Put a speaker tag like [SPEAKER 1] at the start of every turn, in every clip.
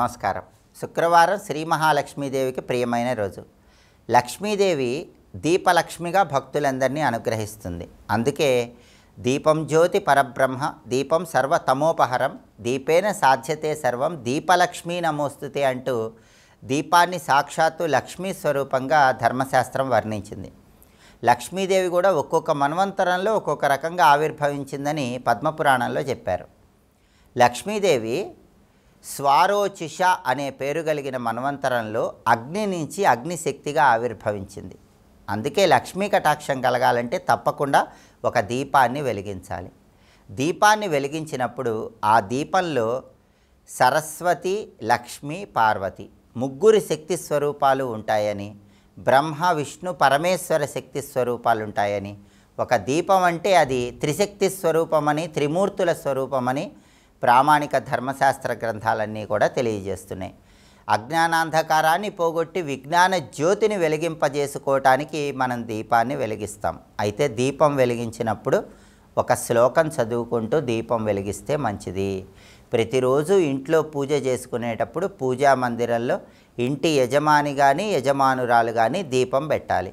[SPEAKER 1] నమస్కారం. శుక్రవారం శ్రీ మహాలక్ష్మీదేవికి ప్రియమైన రోజు. లక్ష్మీదేవి దీపలక్ష్మిగా భక్తులందరినీ అనుగ్రహిస్తుంది. అందుకే దీపం జ్యోతి పరబ్రహ్మ, దీపం సర్వతమోపహరం, దీపేన సాధ్యతే సర్వం, దీపలక్ష్మీ నమోస్తుతే అంటూ దీపాన్ని సాక్షాత్తు లక్ష్మీ స్వరూపంగా ధర్మశాస్త్రం వర్ణించింది. లక్ష్మీదేవి కూడా ఒక్కొక్క మన్వంతరంలో ఒక్కొక్క రకంగా ఆవిర్భవించిందని పద్మపురాణంలో చెప్పారు. లక్ష్మీదేవి స్వారోచిష అనే పేరు కలిగిన మన్వంతరంలో అగ్ని నుంచి అగ్నిశక్తిగా ఆవిర్భవించింది. అందుకే లక్ష్మీ కటాక్షం కలగాలంటే తప్పకుండా ఒక దీపాన్ని వెలిగించాలి. దీపాన్ని వెలిగించినప్పుడు ఆ దీపంలో సరస్వతి, లక్ష్మి, పార్వతి ముగ్గురు శక్తి స్వరూపాలు ఉంటాయని, బ్రహ్మ, విష్ణు, పరమేశ్వర శక్తి స్వరూపాలు ఉంటాయని, ఒక దీపం అంటే అది త్రిశక్తి స్వరూపమని, త్రిమూర్తుల స్వరూపమని ప్రామాణిక ధర్మశాస్త్ర గ్రంథాలన్నీ కూడా తెలియజేస్తున్నాయి. అజ్ఞానాంధకారాన్ని పోగొట్టి విజ్ఞాన జ్యోతిని వెలిగింపజేసుకోవటానికి మనం దీపాన్ని వెలిగిస్తాం. అయితే దీపం వెలిగించినప్పుడు ఒక శ్లోకం చదువుకుంటూ దీపం వెలిగిస్తే మంచిది. ప్రతిరోజు ఇంట్లో పూజ చేసుకునేటప్పుడు పూజా మందిరంలో ఇంటి యజమాని కానీ యజమానురాలు కానీ దీపం పెట్టాలి.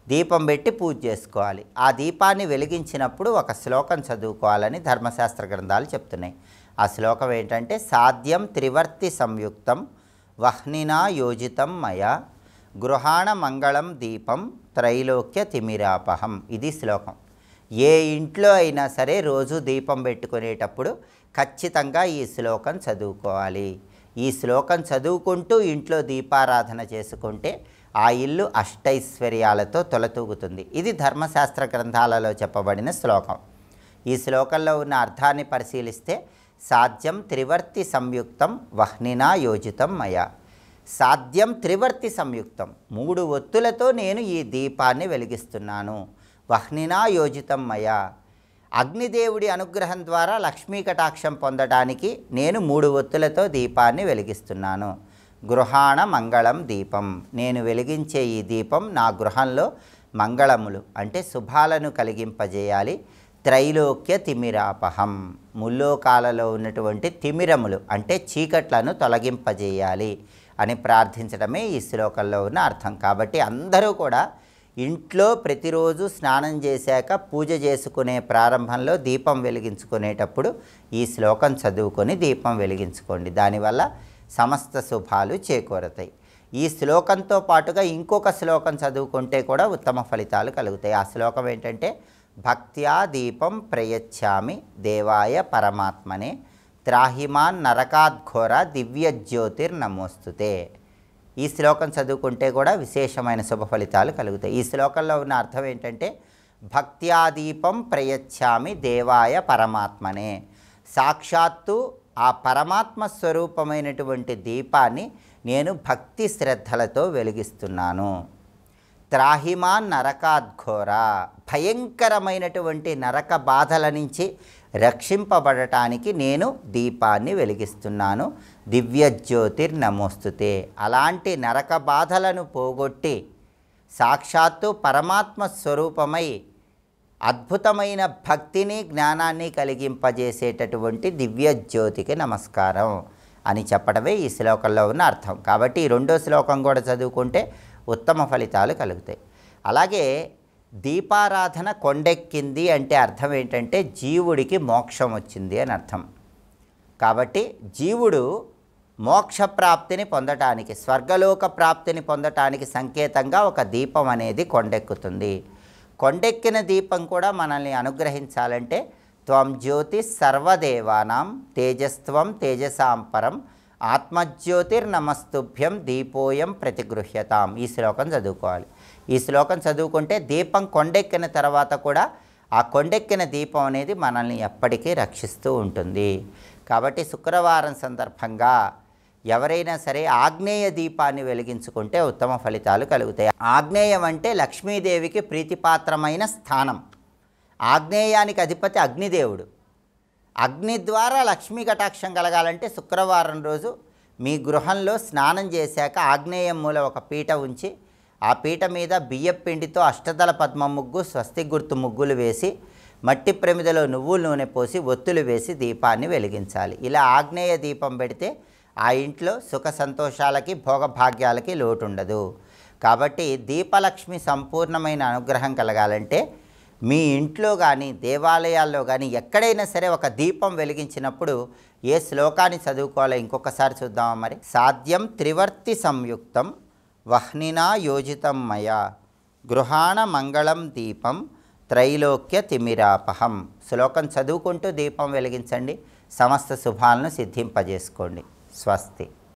[SPEAKER 1] దీపం పెట్టి పూజ చేసుకోవాలి. ఆ దీపాన్ని వెలిగించినప్పుడు ఒక శ్లోకం చదువుకోవాలని ధర్మశాస్త్ర గ్రంథాలు చెప్తున్నాయి. ఆ శ్లోకం ఏంటంటే, సాధ్యం త్రివర్తి సంయుక్తం వహ్నినా యోజితం మయా గృహాణ మంగళం దీపం త్రైలోక్య తిమిరాపహం. ఇది శ్లోకం. ఏ ఇంట్లో అయినా సరే రోజు దీపం పెట్టుకునేటప్పుడు ఖచ్చితంగా ఈ శ్లోకం చదువుకోవాలి. ఈ శ్లోకం చదువుకుంటూ ఇంట్లో దీపారాధన చేసుకుంటే ఆ ఇల్లు అష్టైశ్వర్యాలతో తొలతూగుతుంది. ఇది ధర్మశాస్త్ర గ్రంథాలలో చెప్పబడిన శ్లోకం. ఈ శ్లోకంలో ఉన్న అర్థాన్ని పరిశీలిస్తే, సాధ్యం త్రివర్తి సంయుక్తం వహ్నినా యోజితం మయా. సాధ్యం త్రివర్తి సంయుక్తం, 3 ఒత్తులతో నేను ఈ దీపాన్ని వెలిగిస్తున్నాను. వహ్నినా యోజితం మయా, అగ్నిదేవుడి అనుగ్రహం ద్వారా లక్ష్మీ కటాక్షం పొందడానికి నేను 3 ఒత్తులతో దీపాన్ని వెలిగిస్తున్నాను. గృహాణ మంగళం దీపం, నేను వెలిగించే ఈ దీపం నా గృహంలో మంగళములు అంటే శుభాలను కలిగింపజేయాలి. త్రైలోక్య తిమిరాపహం, ముల్లోకాలలో ఉన్నటువంటి తిమిరములు అంటే చీకట్లను తొలగింపజేయాలి అని ప్రార్థించడమే ఈ శ్లోకంలో ఉన్న అర్థం. కాబట్టి అందరూ కూడా ఇంట్లో ప్రతిరోజు స్నానం చేశాక పూజ చేసుకునే ప్రారంభంలో దీపం వెలిగించుకునేటప్పుడు ఈ శ్లోకం చదువుకొని దీపం వెలిగించుకోండి. దానివల్ల సమస్త శుభాలు చేకూరతాయి. ఈ శ్లోకంతో పాటుగా ఇంకొక శ్లోకం చదువుకుంటే కూడా ఉత్తమ ఫలితాలు కలుగుతాయి. ఆ శ్లోకం ఏంటంటే, భక్త్యా దీపం ప్రయచ్ఛామి దేవాయ పరమాత్మనే త్రాహిమాన్ నరకాద్ఘోర దివ్యజ్యోతిర్నమోస్తుతే. ఈ శ్లోకం చదువుకుంటే కూడా విశేషమైన శుభ ఫలితాలు కలుగుతాయి. ఈ శ్లోకంలో ఉన్న అర్థం ఏంటంటే, భక్త్యా దీపం ప్రయచ్ఛామి దేవాయ పరమాత్మనే, సాక్షాత్తు ఆ పరమాత్మ స్వరూపమైనటువంటి దీపాన్ని నేను భక్తి శ్రద్ధలతో వెలిగిస్తున్నాను. త్రాహిమాన్ నరకాద్ఘోర, భయంకరమైనటువంటి నరక బాధల నుంచి రక్షింపబడటానికి నేను దీపాన్ని వెలిగిస్తున్నాను. దివ్యజ్యోతిర్నమోస్తుతే, అలాంటి నరక బాధలను పోగొట్టి సాక్షాత్తు పరమాత్మ స్వరూపమై అద్భుతమైన భక్తిని జ్ఞానాన్ని కలిగింపజేసేటటువంటి దివ్యజ్యోతికి నమస్కారం అని చెప్పడమే ఈ శ్లోకంలో ఉన్న అర్థం. కాబట్టి ఈ 2వ శ్లోకం కూడా చదువుకుంటే ఉత్తమ ఫలితాలు కలుగుతాయి. అలాగే దీపారాధన కొండెక్కింది అంటే అర్థం ఏంటంటే, జీవుడికి మోక్షం వచ్చింది అని అర్థం. కాబట్టి జీవుడు మోక్షప్రాప్తిని పొందటానికి, స్వర్గలోక ప్రాప్తిని పొందటానికి సంకేతంగా ఒక దీపం అనేది కొండెక్కుతుంది. కొండెక్కిన దీపం కూడా మనల్ని అనుగ్రహించాలంటే, త్వం జ్యోతి సర్వదేవానాం తేజస్త్వం తేజసాంపరం ఆత్మజ్యోతిర్నమస్తుభ్యం దీపోయం ప్రతిగృహ్యతాం. ఈ శ్లోకం చదువుకోవాలి. ఈ శ్లోకం చదువుకుంటే దీపం కొండెక్కిన తర్వాత కూడా ఆ కొండెక్కిన దీపం అనేది మనల్ని ఎప్పటికీ రక్షిస్తూ ఉంటుంది. కాబట్టి శుక్రవారం సందర్భంగా ఎవరైనా సరే ఆగ్నేయ దీపాన్ని వెలిగించుకుంటే ఉత్తమ ఫలితాలు కలుగుతాయి. ఆగ్నేయం అంటే లక్ష్మీదేవికి ప్రీతిపాత్రమైన స్థానం. ఆగ్నేయానికి అధిపతి అగ్నిదేవుడు. అగ్ని ద్వారా లక్ష్మీ కటాక్షం కలగాలంటే శుక్రవారం రోజు మీ గృహంలో స్నానం చేశాక ఆగ్నేయం మూల ఒక పీట ఉంచి, ఆ పీట మీద బియ్యపు పిండితో అష్టదళ పద్మ ముగ్గు, స్వస్తి గుర్తు ముగ్గులు వేసి, మట్టి ప్రమిదలో నువ్వుల నూనె పోసి ఒత్తులు వేసి దీపాన్ని వెలిగించాలి. ఇలా ఆగ్నేయ దీపం పెడితే ఆ ఇంట్లో సుఖ సంతోషాలకి భోగభాగ్యాలకి లోటు ఉండదు. కాబట్టి దీపలక్ష్మి సంపూర్ణమైన అనుగ్రహం కలగాలంటే మీ ఇంట్లో కానీ దేవాలయాల్లో కానీ ఎక్కడైనా సరే ఒక దీపం వెలిగించినప్పుడు ఏ శ్లోకాన్ని చదువుకోవాలో ఇంకొకసారి చూద్దామా మరి. సాధ్యం త్రివర్తి సంయుక్తం వహ్నినా యోజితం మయా గృహాణ మంగళం దీపం త్రైలోక్య తిమిరాపహం. శ్లోకం చదువుకుంటూ దీపం వెలిగించండి. సమస్త శుభాలను సిద్ధింపజేసుకోండి. స్వస్తి.